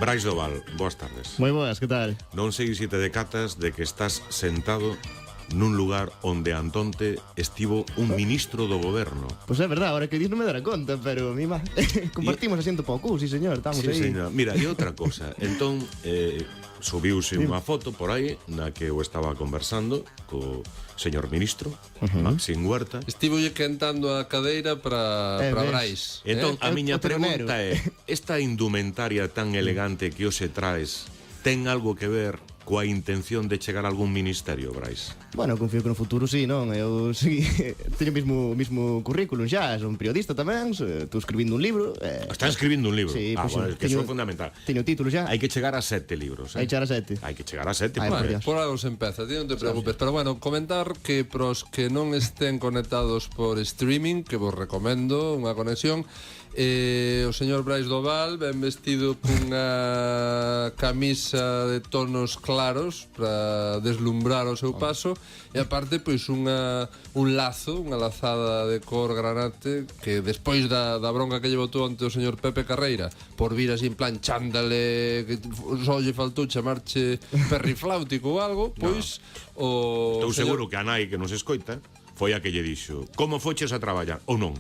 Brais Doval, boas tardes. Moi boas, que tal? Non sei se te decatas de que estás sentado nun lugar onde antonte estivo un ministro do goberno. Pois é verdade, ahora que dis non me dará conta, pero mima, compartimos asiento pouco, sí señor, estamos Sí, aí. señor. Mira, e outra cosa, entón subiuse unha foto por aí na que eu estaba conversando co señor ministro, Maxim Huerta. Estivolle quentando a cadeira para Brais. Entón, a o miña telonero. pregunta é, esta indumentaria tan elegante que hoxe traes ten algo que ver coa intención de chegar a algún ministerio, Brais? Bueno, confío que no futuro sí, non? Eu sí, teño mismo currículum xa, son periodista tamén, estou escribindo un libro. Está escribindo un libro? Sí, ah, pois bueno, que teño- iso é fundamental. Teño título xa. Hai que chegar a 7 libros, Hai char a 7. Hai que chegar a 7. Ai, por Bueno, Dios. por algo se empeza, ti non te preocupes. Pero bueno, comentar que pros que non estén conectados por streaming, que vos recomendo unha conexión, o señor Brais Doval ven vestido cunha camisa de tonos claros para deslumbrar o seu paso, e aparte pois un lazo, unha lazada de cor granate, que despois da bronca que lle botou ante o señor Pepe Carreira por vir así en plan chándale, que só lle faltou chamarche perrifláutico ou algo, pois o Estou señor- seguro que a nai que nos escoita foi a que lle dixo: como foches a traballar ou non?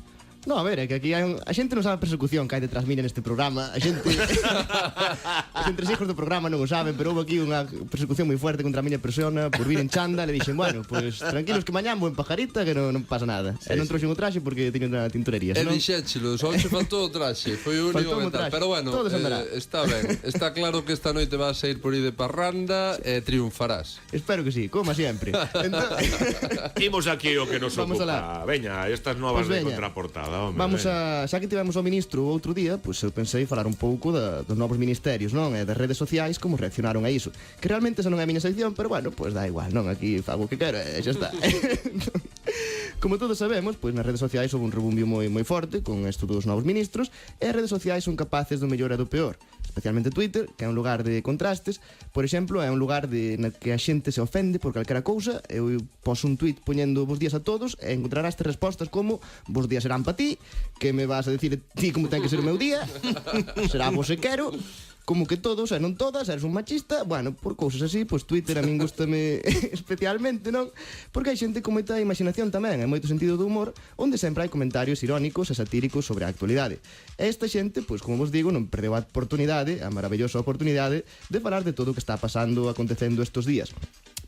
No, a ver, é que aquí hai a xente non sabe a persecución que hai detrás miña neste programa. A xente os entresijos do programa non o saben, pero houve aquí unha persecución moi fuerte contra a miña persona por vir en chanda. Le dixen, bueno, pues tranquilos que mañán vou en pajarita, que non pasa nada. E non trouxen o traxe porque teño na tintorería, E senón dixéchelo, só che faltou o traxe, foi o único Faltou o que tal. traxe. Pero bueno, Todo se andará. está ben. Está claro que esta noite vas a ir por aí de parranda e triunfarás. espero que sí, como sempre. Entón, Imos aquí o que nos Vamos ocupa. Veña, estas novas Pois de veña. contraportada, home. vamos veña. xa que tivemos ao ministro o outro día, pois eu pensei falar un pouco dos novos ministerios, non? E das redes sociais, como reaccionaron a iso. Que realmente esa non é a miña sección, pero bueno, pois da igual, non? Aquí fago o que quero e xa está. Como todos sabemos, pois nas redes sociais houve un rebumbio moi forte con isto dos novos ministros, e as redes sociais son capaces do mellor e do peor, especialmente Twitter, que é un lugar de contrastes. Por exemplo, é un lugar na que a xente se ofende por calquera cousa. Eu poso un tweet poñendo bos días a todos e encontrarás respostas como: bos días serán para ti, que me vas a decir ti como ten que ser o meu día, será vos se quero, como que todos e non todas, eres un machista. Bueno, por cousas así, pois Twitter a min gustame especialmente, non? Porque hai xente con moita imaginación tamén, e moito sentido do humor, onde sempre hai comentarios irónicos e satíricos sobre a actualidade. E esta xente, pois como vos digo, non perdeu a oportunidade, a maravillosa oportunidade de falar de todo o que está pasando, acontecendo estes días.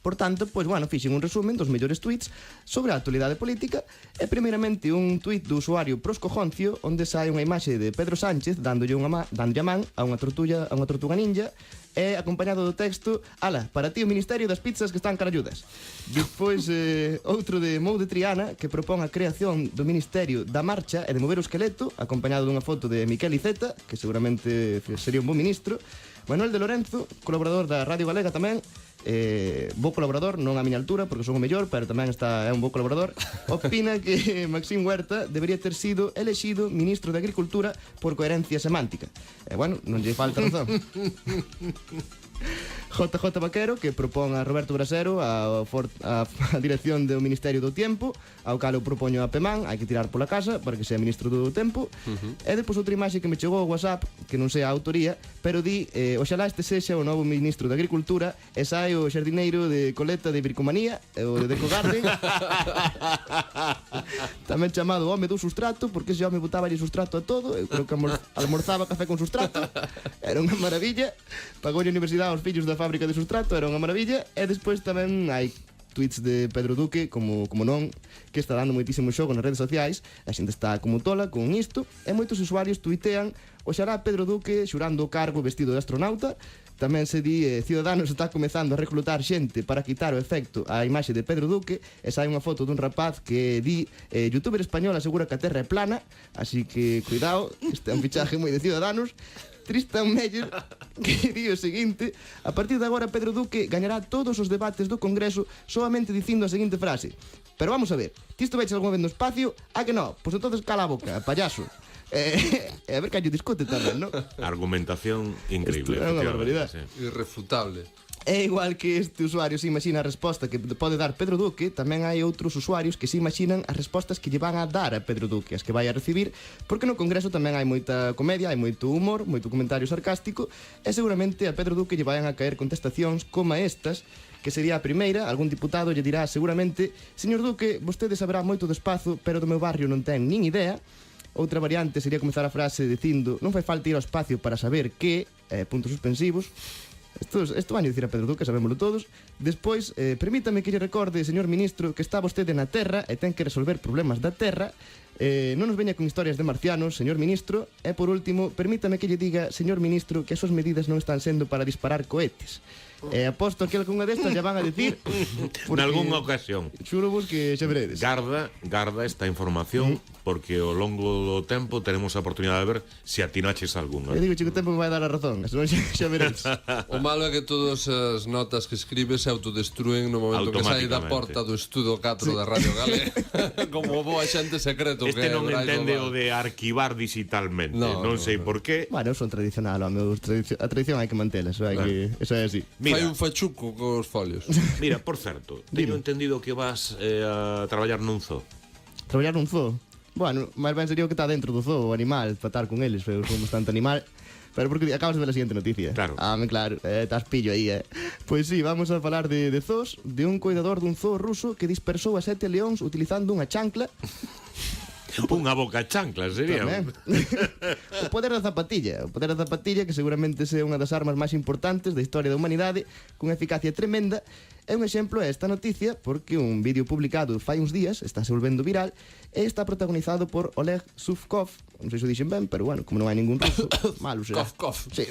Por tanto, pois, bueno, fixen un resumen dos mellores tweets sobre a actualidade política, e primeiramente un tweet do usuario Proscojoncio, onde sai unha imaxe de Pedro Sánchez dándolle a man a unha tortuga ninja, e acompañado do texto: ala, para ti o Ministerio das Pizzas que están caralludas. Despois, outro de Mou de Triana, que propón a creación do Ministerio da Marcha e de mover o esqueleto, acompañado dunha foto de Miquel Iceta, que seguramente sería un bon ministro. Manuel de Lorenzo, colaborador da Radio Galega tamén, bo colaborador, non a miña altura porque son o mellor, pero tamén é un bo colaborador, opina que Maxim Huerta debería ter sido elexido ministro de Agricultura por coherencia semántica. E bueno, non lle falta razón. JJ Vaquero, que propón a Roberto Brasero a dirección do Ministerio do Tempo, ao cal eu propoño a Pemán, hai que tirar pola casa para que sea ministro do Tempo. E depois outra imaxe que me chegou ao WhatsApp, que non sei a autoría, pero di: oxalá este sexa o novo ministro de Agricultura, e sai o xardineiro de Coleta de Bricomanía, o de Deco Garden, tamén chamado home do sustrato, porque ese home botaba ali sustrato a todo. Eu creo que almorzaba café con sustrato, era unha maravilla. Pagou a universidade aos fillos da fábrica de sustrato, era unha maravilla. E despois tamén hai tweets de Pedro Duque, como non, que está dando moitísimo xogo nas redes sociais. A xente está como tola con isto, e moitos usuarios tuitean: oxalá Pedro Duque xurando o cargo vestido de astronauta. Tamén se di: Ciudadanos está comezando a reclutar xente para quitar o efecto á imaxe de Pedro Duque. E sai unha foto dun rapaz que di: youtuber español asegura que a terra é plana. Así que cuidado, este é un fichaje moi de Ciudadanos. Tristan Meyer, que di o seguinte: a partir de agora Pedro Duque gañará todos os debates do Congreso solamente dicindo a seguinte frase: pero vamos a ver, ti isto veches algunha vez no espacio? Ah que no? Pois entonces cala a boca, payaso. A ver que hai discute tamén, non? Argumentación increíble. Isto é unha barbaridade. Sí. Irrefutable. É igual que este usuario se imagina a resposta que pode dar Pedro Duque, tamén hai outros usuarios que se imaginan as respostas que lle van a dar a Pedro Duque, as que vai a recibir, porque no Congreso tamén hai moita comedia, hai moito humor, moito comentario sarcástico, e seguramente a Pedro Duque lle vayan a caer contestacións como estas, que sería a primeira, algún diputado lle dirá seguramente: señor Duque, vostede saberá moito do espazo, pero do meu barrio non ten nin idea. Outra variante sería comezar a frase dicindo: non fai falta ir ao espacio para saber que, puntos suspensivos. Isto vai a dicir a Pedro Duque, sabémoslo todos. Despois, permítame que lle recorde, señor ministro, que está vostede na Terra e ten que resolver problemas da Terra. Non nos veña con historias de marcianos, señor ministro. E por último, permítame que lle diga, señor ministro, que as súas medidas non están sendo para disparar cohetes. Aposto que algunha destas ya van a decir nalgúnha ocasión. Xuro vos que xa veredes. Garda esta información porque ao longo do tempo tenemos a oportunidade de ver se atinaches algunha. Eu digo, chico, o tempo me vai dar a razón, senón xa veredes. O malo é que todas as notas que escribes se autodestruen no momento que sai da porta do estudo 4 da Radio Galega. Como bo axente secreto este que é non Brais entende Oval. o de arquivar digitalmente. Non sei por qué. Bueno, eu son tradicional, a tradición hai que mantela, eso é así. Fai un fachuco cos folios. Mira, por certo, teño entendido que vas a traballar nun zoo. Traballar nun zoo? Bueno, máis ben sería o que está dentro do zoo, o animal, tratar con eles, eu son bastante animal. Pero porque acabas de ver a siguiente noticia. Claro. Claro, estás pillo aí, Pois sí, vamos a falar de zoos, de un cuidador dun zoo ruso que dispersou a 7 leóns utilizando unha chancla. Unha boca chancla sería. O poder da zapatilla, que seguramente é unha das armas máis importantes da historia da humanidade, cunha eficacia tremenda. É un exemplo esta noticia porque un vídeo publicado fai uns días está se volvendo viral e está protagonizado por Oleg Suvkov. Non sei se o dixen ben, pero bueno, como non hai ningún ruso, malo será. Cof. Sí.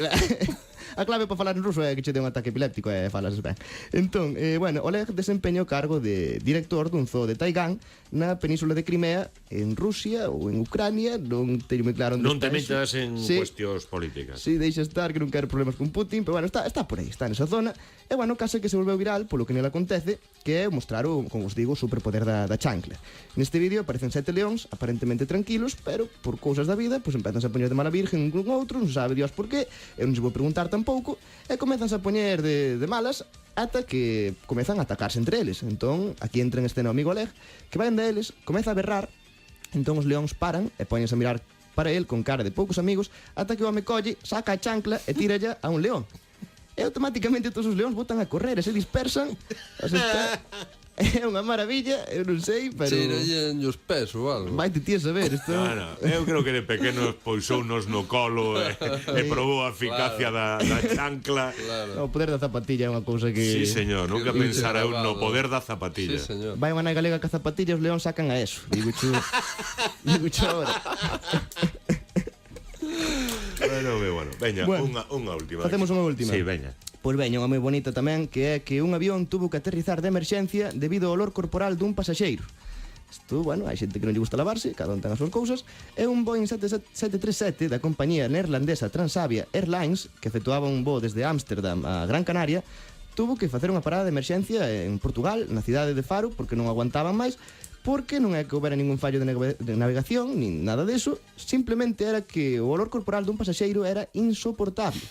A clave para falar en ruso é que che dé un ataque epiléptico e falas ben. Entón, bueno, Oleg desempeña o cargo de director dun zoo de Taigán na península de Crimea, en Rusia ou en Ucrania, non teño moi claro onde Non te está metas en cuestións políticas. Sí, deixa estar, que non quero problemas con Putin, pero bueno, está por aí, está nesa zona. E bueno, case que se volveu viral polo que nela acontece, que é mostrar como os digo, o superpoder da chancla. Neste vídeo aparecen 7 leóns, aparentemente tranquilos, pero por cousas da vida, pois empezan a poñer de mala virgen un con outro, non sabe Dios por qué, eu non se vou preguntar tampouco, e comezan a poñer de malas ata que comezan a atacarse entre eles. Entón, aquí entra en escena o amigo Oleg, que vai ende eles, comeza a berrar, entón os leóns paran e poñense a mirar para el con cara de poucos amigos, ata que o home colle, saca a chancla e tíralla a un león. E automáticamente todos os leóns botan a correr e se dispersan. O sea, é unha maravilla, eu non sei, pero... Cheirallen os pés ou algo. Vai te ti a saber, isto... No, eu creo que de pequenos poisounos no colo e probou a eficacia da chancla. Claro. O poder da zapatilla é unha cousa que... Sí, señor, nunca Que pensara eu no grabado. poder da zapatilla. Sí, señor. Vai unha nai galega que a zapatilla os leóns sacan a eso. Digo chu ahora. Bueno, veña, Bueno, unha última. facemos unha última. Sí, veña. Pois veña, unha moi bonita tamén, que é que un avión tuvo que aterrizar de emerxencia debido ao olor corporal dun pasaxeiro. Isto, bueno, hai xente que non lle gusta lavarse, cada un ten as súas cousas. É un Boeing 737 da compañía neerlandesa Transavia Airlines, que efectuaba un voo desde Ámsterdam a Gran Canaria, tuvo que facer unha parada de emerxencia en Portugal, na cidade de Faro, porque non aguantaban máis, porque non é que houbera ningún fallo de navegación, nin nada deso, simplemente era que o olor corporal dun pasaxeiro era insoportable.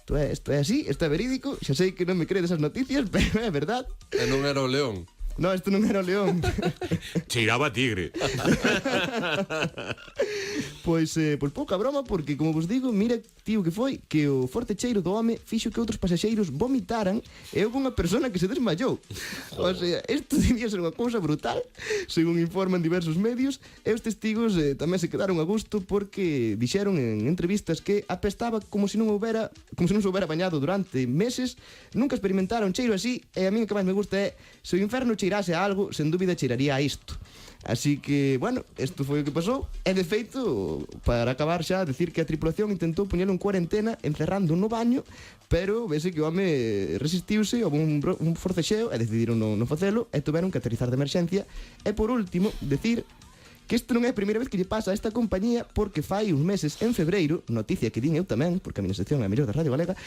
Isto é así, isto é verídico, xa sei que non me credes as noticias, pero é verdad. E non era o león. No, isto non era o león. Cheiraba a tigre. Pois pouca broma, porque, como vos digo, mira, tío, que foi que o forte cheiro do home fixo que outros pasaxeiros vomitaran e houve unha persona que se desmayou. O sea, isto debía ser unha cousa brutal, según informan diversos medios, e os testigos tamén se quedaron a gusto porque dixeron en entrevistas que apestaba como se non se houbera bañado durante meses, nunca experimentaron cheiro así, e a mí o que máis me gusta é se o inferno cheirase a algo, sen dúbida cheiraría a isto. Así que, bueno, isto foi o que pasou. E de feito, para acabar xa, decir que a tripulación intentou poñelo en cuarentena encerrando no baño, pero vese que o home resistiuse, houve un forcexeo e decidiron non facelo e tuveron que aterrizar de emerxencia. E por último, decir que isto non é a primeira vez que lle pasa a esta compañía, porque fai uns meses, en febreiro, noticia que din eu tamén, porque a miña sección é a mellor da Radio Galega,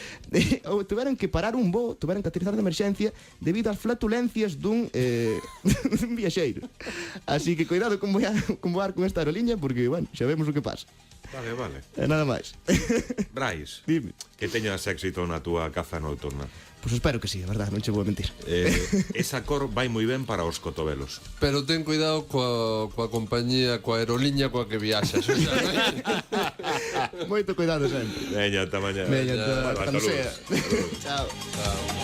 tuveron que parar un voo, tuveron que aterrizar de emerxencia debido ás flatulencias dun viaxeiro. Así que cuidado con voar con esta aerolínea, porque, bueno, xa vemos o que pasa. Vale. E nada máis. Brais, Dime. que teñas éxito na túa caza nocturna. Pois espero que sí, a verdade, non che vou mentir. Esa cor vai moi ben para os cotobelos. Pero ten cuidado coa compañía, coa aeroliña coa que viaxas. O sea, Moito cuidado sempre. Veña, ata mañá. Veña, Vale, cando saludos. sea. Chao. Chao.